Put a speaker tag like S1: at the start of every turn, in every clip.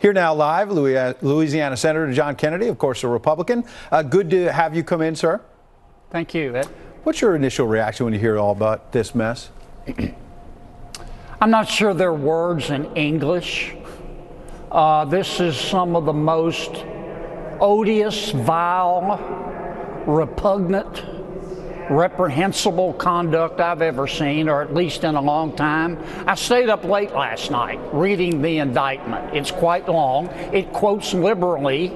S1: Here now live, Louisiana Senator John Kennedy, of course a Republican. Good to have you come in, sir.
S2: Thank you, Ed.
S1: What's your initial reaction when you hear all about this mess?
S2: I'm not sure there are words in English. This is some of the most odious, vile, repugnant, reprehensible conduct I've ever seen, or at least in a long time. I stayed up late last night reading the indictment. It's quite long. It quotes liberally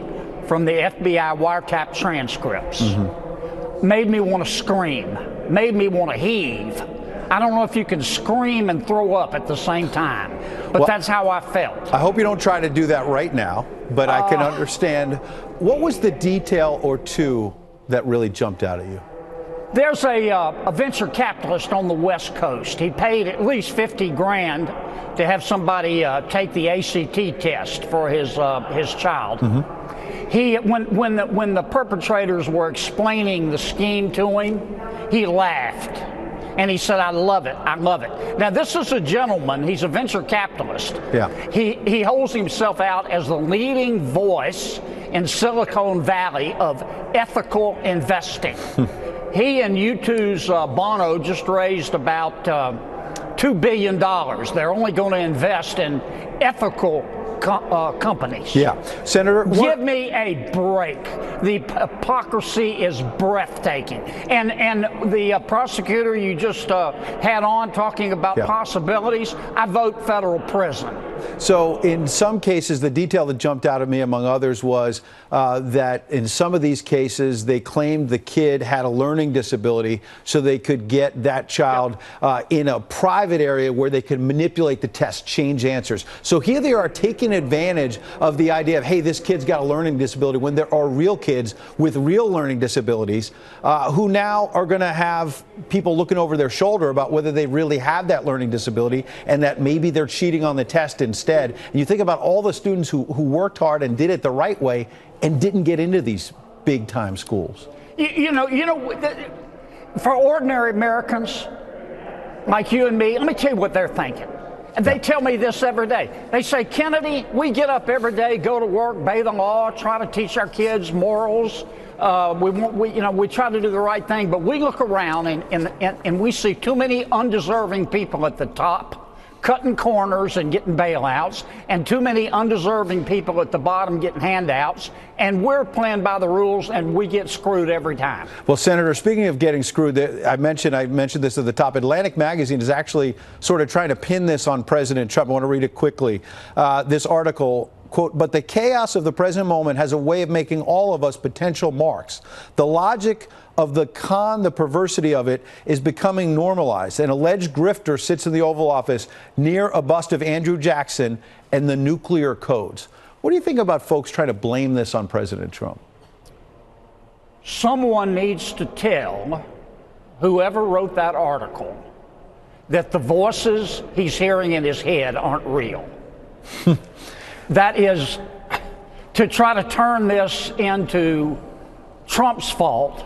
S2: from the FBI wiretap transcripts. Made me want to scream, made me want to heave. I don't know if you can scream and throw up at the same time, but that's how I felt.
S1: I hope you don't try to do that right now, but I can understand. What was the detail or two that really jumped out at you?
S2: There's a venture capitalist on the West Coast. He paid at least 50 grand to have somebody take the ACT test for his child. He, when the perpetrators were explaining the scheme to him, he laughed. And he said, I love it. I love it. Now, this is a gentleman. He's a venture capitalist.
S1: Yeah.
S2: He holds himself out as the leading voice in Silicon Valley of ethical investing. He and U2's Bono just raised about $2 billion. They're only going to invest in ethical companies.
S1: Yeah. Senator,
S2: give me a break. The hypocrisy is breathtaking. And the prosecutor you just had on talking about possibilities, I vote federal prison.
S1: So in some cases, the detail that jumped out at me, among others, was that in some of these cases, they claimed the kid had a learning disability so they could get that child in a private area where they could manipulate the test, change answers. So here they are taking advantage of the idea of, hey, this kid's got a learning disability, when there are real kids with real learning disabilities who now are going to have people looking over their shoulder about whether they really have that learning disability and that maybe they're cheating on the test instead. And you think about all the students who worked hard and did it the right way and didn't get into these big time schools.
S2: You know, for ordinary Americans like you and me, let me tell you what they're thinking. And they tell me this every day. They say, Kennedy, we get up every day, go to work, obey the law, try to teach our kids morals. We try to do the right thing, but we look around and we see too many undeserving people at the top cutting corners and getting bailouts, and too many undeserving people at the bottom getting handouts, and we're playing by the rules and we get screwed every time.
S1: Well, Senator, speaking of getting screwed, I mentioned this at the top. Atlantic Magazine is actually sort of trying to pin this on President Trump. I want to read it quickly. This article, quote, but the chaos of the present moment has a way of making all of us potential marks. The logic of the con, the perversity of it, is becoming normalized. An alleged grifter sits in the Oval Office near a bust of Andrew Jackson and the nuclear codes. What do you think about folks trying to blame this on President Trump?
S2: Someone needs to tell whoever wrote that article that the voices he's hearing in his head aren't real. That is, to try to turn this into Trump's fault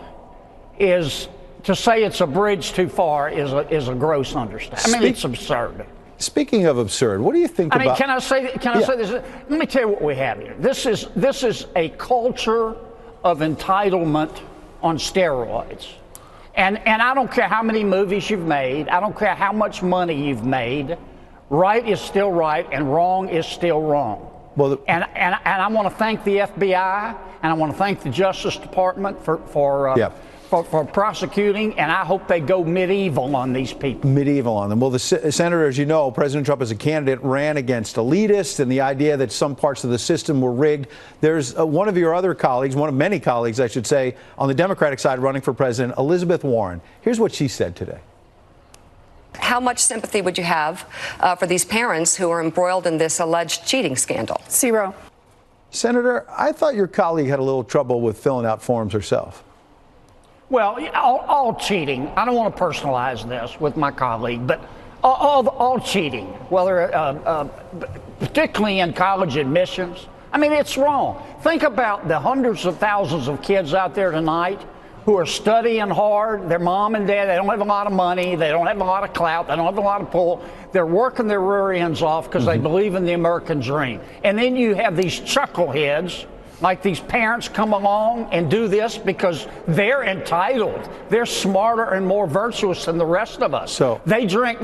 S2: is to say it's a bridge too far is a gross understatement. I mean, it's absurd.
S1: Speaking of absurd, what do you think about?
S2: Can I say this? Let me tell you what we have here. This is a culture of entitlement on steroids. And I don't care how many movies you've made. I don't care how much money you've made. Right is still right and wrong is still wrong. Well, and I want to thank the FBI and I want to thank the Justice Department for prosecuting, and I hope they go medieval on these people.
S1: Medieval on them. Well, Senator, as you know, President Trump as a candidate ran against elitists and the idea that some parts of the system were rigged. There's one of your other colleagues, one of many colleagues, I should say, on the Democratic side running for president, Elizabeth Warren. Here's what she said today.
S3: How much sympathy would you have for these parents who are embroiled in this alleged cheating scandal?
S4: Zero.
S1: Senator, I thought your colleague had a little trouble with filling out forms herself.
S2: Well, all cheating. I don't want to personalize this with my colleague, but all cheating, whether particularly in college admissions. I mean, it's wrong. Think about the hundreds of thousands of kids out there tonight who are studying hard. Their mom and dad, they don't have a lot of money. They don't have a lot of clout. They don't have a lot of pull. They're working their rear ends off because they believe in the American dream. And then you have these chuckleheads, like these parents come along and do this because they're entitled. They're smarter and more virtuous than the rest of us.
S1: So
S2: they drink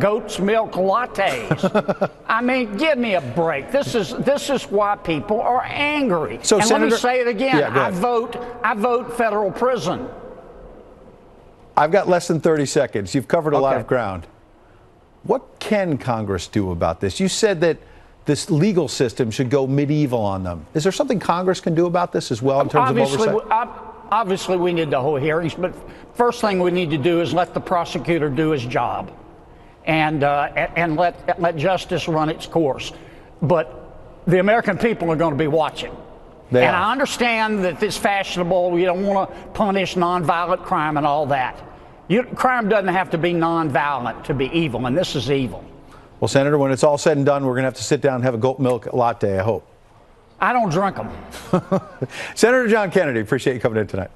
S2: goat's milk lattes. I mean, give me a break. This is why people are angry.
S1: So
S2: and
S1: Senator,
S2: let me say it again.
S1: Yeah, go
S2: I vote federal prison.
S1: I've got less than 30 seconds. You've covered a lot
S2: Okay.
S1: of ground. What can Congress do about this? You said that this legal system should go medieval on them. Is there something Congress can do about this as well in terms of oversight?
S2: Obviously, we need to hold hearings, but first thing we need to do is let the prosecutor do his job, and let justice run its course. But the American people are going to be watching.
S1: They
S2: and
S1: are.
S2: I understand that it's fashionable. You don't want to punish nonviolent crime and all that. Crime doesn't have to be nonviolent to be evil, and this is evil.
S1: Well, Senator, when it's all said and done, we're going to have to sit down and have a goat milk latte, I hope.
S2: I don't drink them.
S1: Senator John Kennedy, appreciate you coming in tonight.